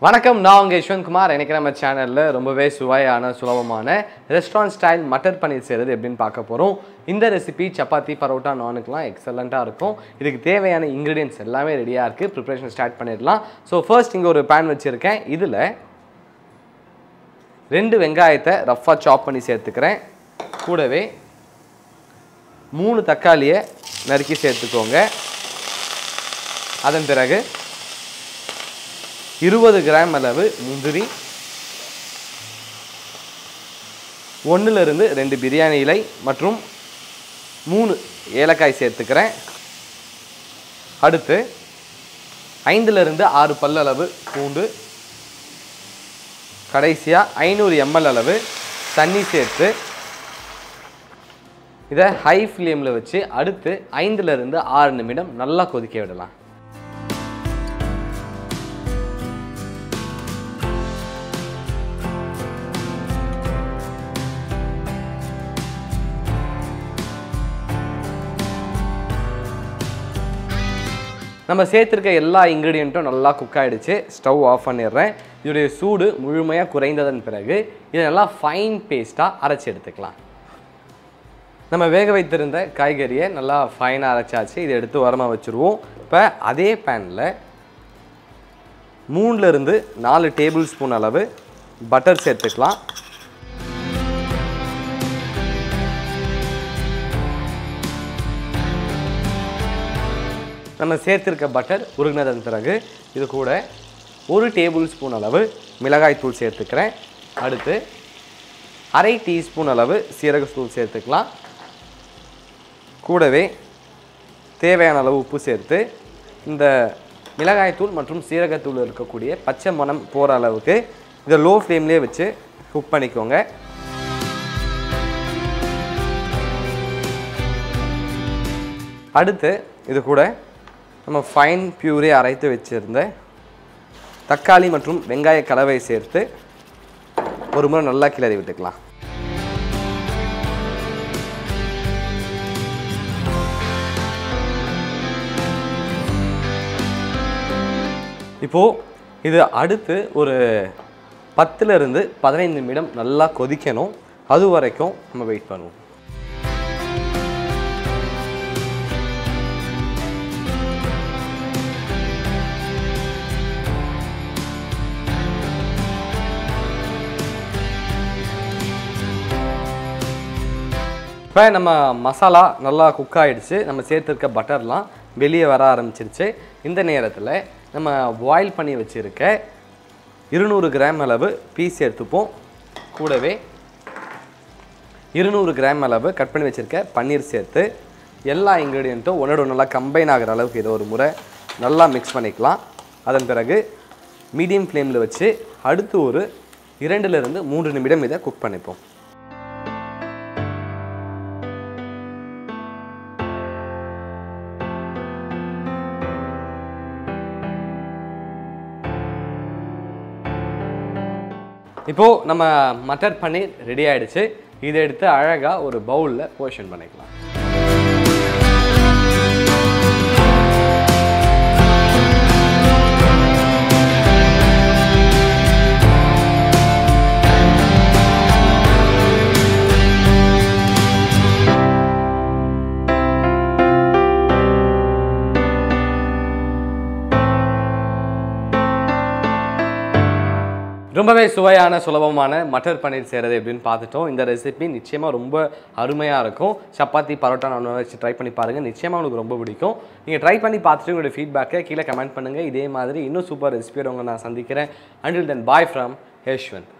வணக்கம், நான் உங்கள் யஷ்வந்த் குமார். எனக்கு நம்ம சேனலில் ரொம்பவே சுவையான சுலபமான ரெஸ்டாரண்ட் ஸ்டைல் மட்டர் பன்னீர் செய்கிறது எப்படின்னு பார்க்க போகிறோம். இந்த ரெசிபி சப்பாத்தி, பரோட்டா, நானுக்கெலாம் எக்ஸலண்ட்டாக இருக்கும். இதுக்கு தேவையான இன்க்ரீடியன்ட்ஸ் எல்லாமே ரெடியாக இருக்குது. ப்ரிப்ரேஷன் ஸ்டார்ட் பண்ணிடலாம். ஸோ ஃபர்ஸ்ட் இங்கே ஒரு பேன் வச்சுருக்கேன். இதில் 2 வெங்காயத்தை ரஃப்பாக சாப் பண்ணி சேர்த்துக்கிறேன். கூடவே 3 தக்காளியை நறுக்கி சேர்த்துக்கோங்க. அதன் பிறகு 20 கிராம் அளவு முந்திரி, 1லிருந்து 2 பிரியாணி இலை மற்றும் 3 ஏலக்காய் சேர்த்துக்கிறேன். அடுத்து 5லிருந்து 6 பல்லளவு பூண்டு, கடைசியாக 500 ml அளவு தண்ணி சேர்த்து இதை ஹை ஃப்ளேமில் வச்சு அடுத்து 5லிருந்து 6 நிமிடம் நல்லா கொதிக்க விடலாம். நம்ம சேர்த்துருக்க எல்லா இன்க்ரீடியண்ட்டும் நல்லா குக் ஆகிடுச்சு. ஸ்டவ் ஆஃப் பண்ணிடுறேன். இதோடைய சூடு முழுமையாக குறைந்ததன் பிறகு இதை நல்லா ஃபைன் பேஸ்ட்டாக அரைச்சி எடுத்துக்கலாம். நம்ம வேக வைத்திருந்த காய்கறியை நல்லா ஃபைனாக அரைச்சாச்சு. இதை எடுத்து ஓரமாக வச்சுருவோம். இப்போ அதே பேனில் 3லிருந்து 4 டேபிள் ஸ்பூன் அளவு பட்டர் சேர்த்துக்கலாம். நம்ம சேர்த்துருக்க பட்டர் உருகினதன் பிறகு இது கூட 1 டேபிள் ஸ்பூன் அளவு மிளகாய்த்தூள் சேர்த்துக்கிறேன். அடுத்து 1/2 டீஸ்பூன் அளவு சீரகத்தூள் சேர்த்துக்கலாம். கூடவே தேவையான அளவு உப்பு சேர்த்து இந்த மிளகாய்த்தூள் மற்றும் சீரகத்தூள் இருக்கக்கூடிய பச்சை மணம் போகிற அளவுக்கு இதை லோ ஃப்ளேம்லேயே வச்சு குக் பண்ணிக்கோங்க. அடுத்து இது கூட நம்ம ஃபைன் பியூரே அரைத்து வச்சுருந்த தக்காளி மற்றும் வெங்காய கலவை சேர்த்து ஒரு முறை நல்லா கிளறி விட்டுக்கலாம். இப்போது இது அடுத்து ஒரு 10லிருந்து 15 நிமிடம் நல்லா கொதிக்கணும். அது வரைக்கும் நம்ம வெயிட் பண்ணுவோம். இப்போ நம்ம மசாலா நல்லா குக் ஆகிடுச்சு. நம்ம சேர்த்துருக்க பட்டர்லாம் வெளியே வர ஆரம்பிச்சிருச்சு. இந்த நேரத்தில் நம்ம பாயில் பண்ணி வச்சுருக்க 200 கிராம் அளவு பீஸ் எடுத்துப்போம். கூடவே 200 கிராம் அளவு கட் பண்ணி வச்சுருக்க பன்னீர் சேர்த்து எல்லா இன்க்ரீடியண்ட்டும் ஒன்றோட நல்லா கம்பைன் ஆகிற அளவுக்கு இதை ஒரு முறை நல்லா மிக்ஸ் பண்ணிக்கலாம். அதன் பிறகு மீடியம் ஃப்ளேமில் வச்சு அடுத்து ஒரு 2லிருந்து 3 நிமிடம் இதை குக் பண்ணிப்போம். இப்போது நம்ம மட்டர் பன்னீர் ரெடி ஆகிடுச்சு. இதை எடுத்து அழகாக ஒரு பவுலில் போர்ஷன் பண்ணிக்கலாம். ரொம்பவே சுவையான சுலபமான மட்டர் பன்னீர் செய்கிறது எப்படின்னு பார்த்துட்டோம். இந்த ரெசிபி நிச்சயமாக ரொம்ப அருமையாக இருக்கும். சப்பாத்தி, பரோட்டா நான் வச்சு ட்ரை பண்ணி பாருங்கள். நிச்சயமாக உங்களுக்கு ரொம்ப பிடிக்கும். நீங்கள் ட்ரை பண்ணி பார்த்துட்டு உங்களுடைய ஃபீட்பேக்கை கீழே கமெண்ட் பண்ணுங்கள். இதே மாதிரி இன்னும் சூப்பர் ரெசிபியோட உங்களை நான் சந்திக்கிறேன். Until then, bye from Yeshwanth.